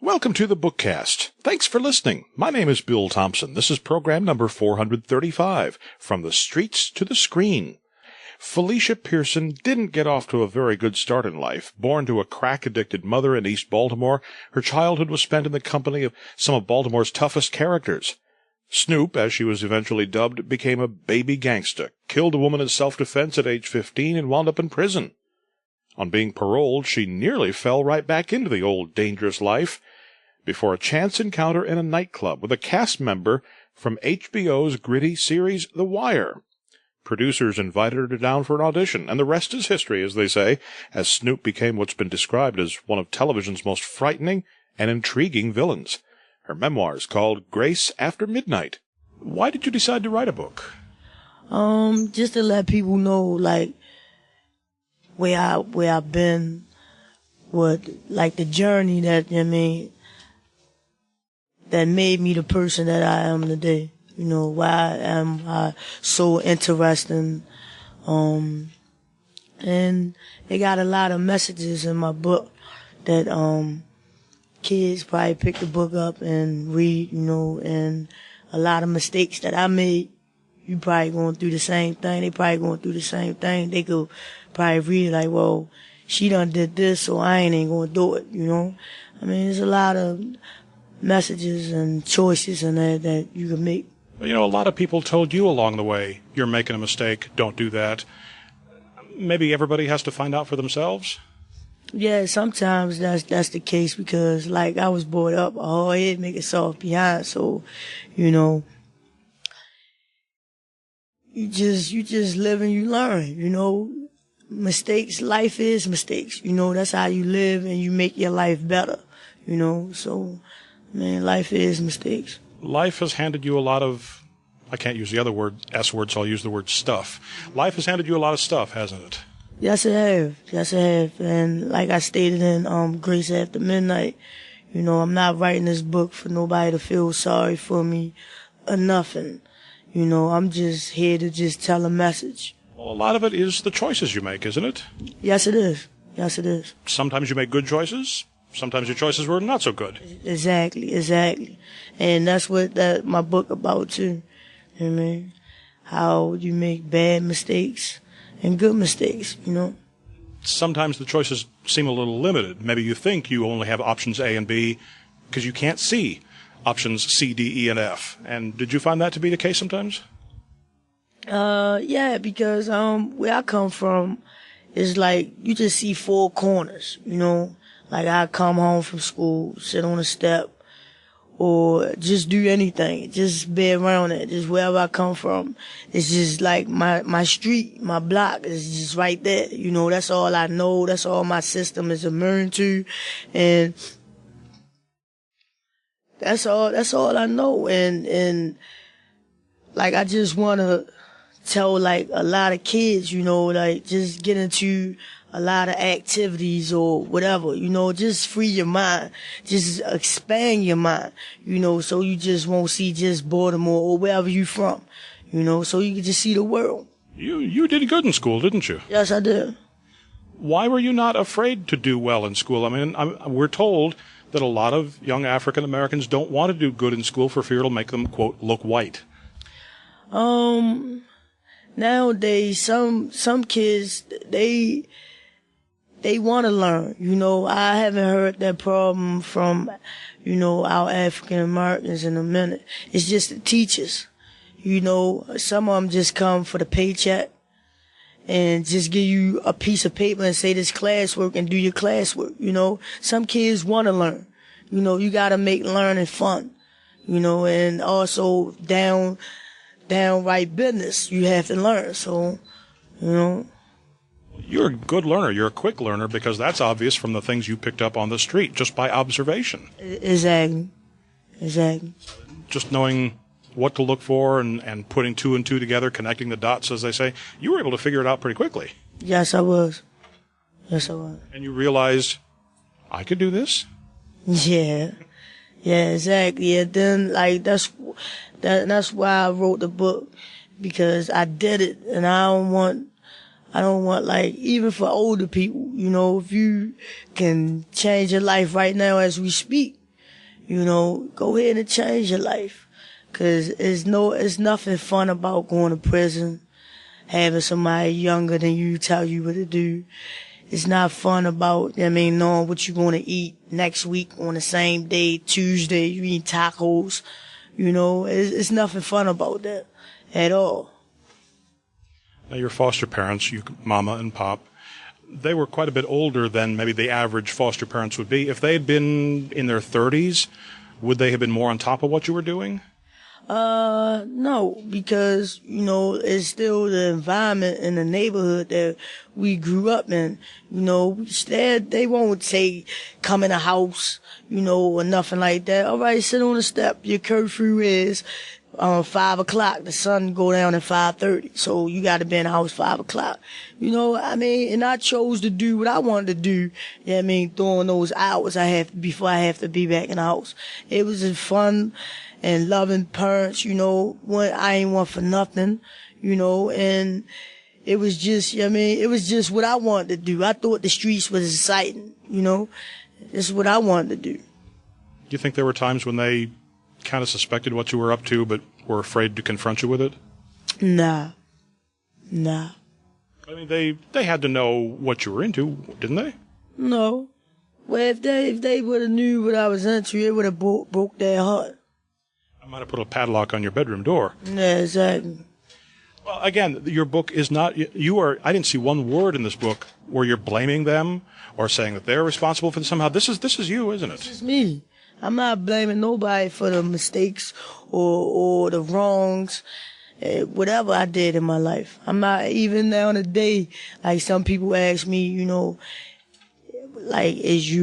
Welcome to the Bookcast. Thanks for listening. My name is Bill Thompson. This is program number 435, From the Streets to the Screen. Felicia Pearson didn't get off to a very good start in life. Born to a crack-addicted mother in East Baltimore, her childhood was spent in the company of some of Baltimore's toughest characters. Snoop, as she was eventually dubbed, became a baby gangsta, killed a woman in self-defense at age 15, and wound up in prison. On being paroled, she nearly fell right back into the old dangerous life before a chance encounter in a nightclub with a cast member from HBO's gritty series The Wire. Producers invited her down for an audition, and the rest is history, as they say, as Snoop became what's been described as one of television's most frightening and intriguing villains. Her memoir is called Grace After Midnight. Why did you decide to write a book? Just to let people know, like, where I've been, the journey that made me the person that I am today. You know, why I am so interesting. And it got a lot of messages in my book that kids probably pick the book up and read, and a lot of mistakes that I made. You probably going through the same thing. They probably going through the same thing. They could probably read like, well, she done did this, so I ain't going to do it, I mean, there's a lot of messages and choices in there that you can make. A lot of people told you along the way, you're making a mistake, don't do that. Maybe everybody has to find out for themselves? Yeah, sometimes that's the case because, like, I was brought up, a hard head make it soft behind, so, you just live and you learn, mistakes, life is mistakes, that's how you live and you make your life better, so, man, life is mistakes. Life has handed you a lot of, I can't use the other word, S word, so I'll use the word stuff. Life has handed you a lot of stuff, hasn't it? Yes, it have. And like I stated in Grace After Midnight, I'm not writing this book for nobody to feel sorry for me or nothing. I'm just here to just tell a message. Well, a lot of it is the choices you make, isn't it? Yes, it is. Yes, it is. Sometimes you make good choices. Sometimes your choices were not so good. Exactly. And that's what my book about too. How you make bad mistakes and good mistakes, Sometimes the choices seem a little limited. Maybe you think you only have options A and B because you can't see options C, D, E, and F. And did you find that to be the case sometimes? Yeah, because where I come from is like you just see four corners, Like I come home from school, sit on a step, or just do anything, just be around it, just wherever I come from. It's just like my street, my block is just right there, that's all I know, that's all my system is immune to, and that's all I know, and like I just wanna tell like a lot of kids, like just get into a lot of activities or whatever, just free your mind, just expand your mind, so you just won't see just Baltimore or wherever you from, so you can just see the world. You did good in school, didn't you? Yes, I did. Why were you not afraid to do well in school? I mean, we're told that a lot of young African Americans don't want to do good in school for fear it'll make them, quote, look white. Nowadays, some kids, they want to learn, I haven't heard that problem from, our African Americans in a minute. It's just the teachers, some of them just come for the paycheck and just give you a piece of paper and say this classwork and do your classwork, Some kids want to learn, you gotta make learning fun, and also downright business you have to learn, so, You're a good learner. You're a quick learner because that's obvious from the things you picked up on the street just by observation. Exactly. Just knowing what to look for and putting two and two together, connecting the dots, as they say, you were able to figure it out pretty quickly. Yes, I was. And you realized, I could do this? Yeah, exactly. And then, like, that's why I wrote the book, because I did it, and I don't want, like, even for older people, if you can change your life right now as we speak, You know, go ahead and change your life. 'Cause it's nothing fun about going to prison, having somebody younger than you tell you what to do. It's not fun about, knowing what you're going to eat next week on the same day, Tuesday, you eat tacos. You know, it's nothing fun about that at all. Now, your foster parents, you, Mama and Pop, they were quite a bit older than maybe the average foster parents would be. If they had been in their 30s, would they have been more on top of what you were doing? No, because, it's still the environment in the neighborhood that we grew up in. They won't say, come in the house, or nothing like that. All right, sit on the step. Your curfew is 5 o'clock. The sun go down at 5:30. So you got to be in the house 5 o'clock. And I chose to do what I wanted to do. During those hours before I have to be back in the house. It was fun and loving parents, when I ain't want for nothing, and it was just, it was just what I wanted to do. I thought the streets was exciting, This is what I wanted to do. Do you think there were times when they kind of suspected what you were up to, but were afraid to confront you with it? Nah. They had to know what you were into, didn't they? No. Well, if they would have knew what I was into, it would have broke their heart. I might have put a padlock on your bedroom door. Yeah, exactly. Well, again, your book is not, I didn't see one word in this book where you're blaming them or saying that they're responsible for this somehow. This is you, isn't it? This is me. I'm not blaming nobody for the mistakes or the wrongs, whatever I did in my life. I'm not, even now today, like some people ask me, like, is you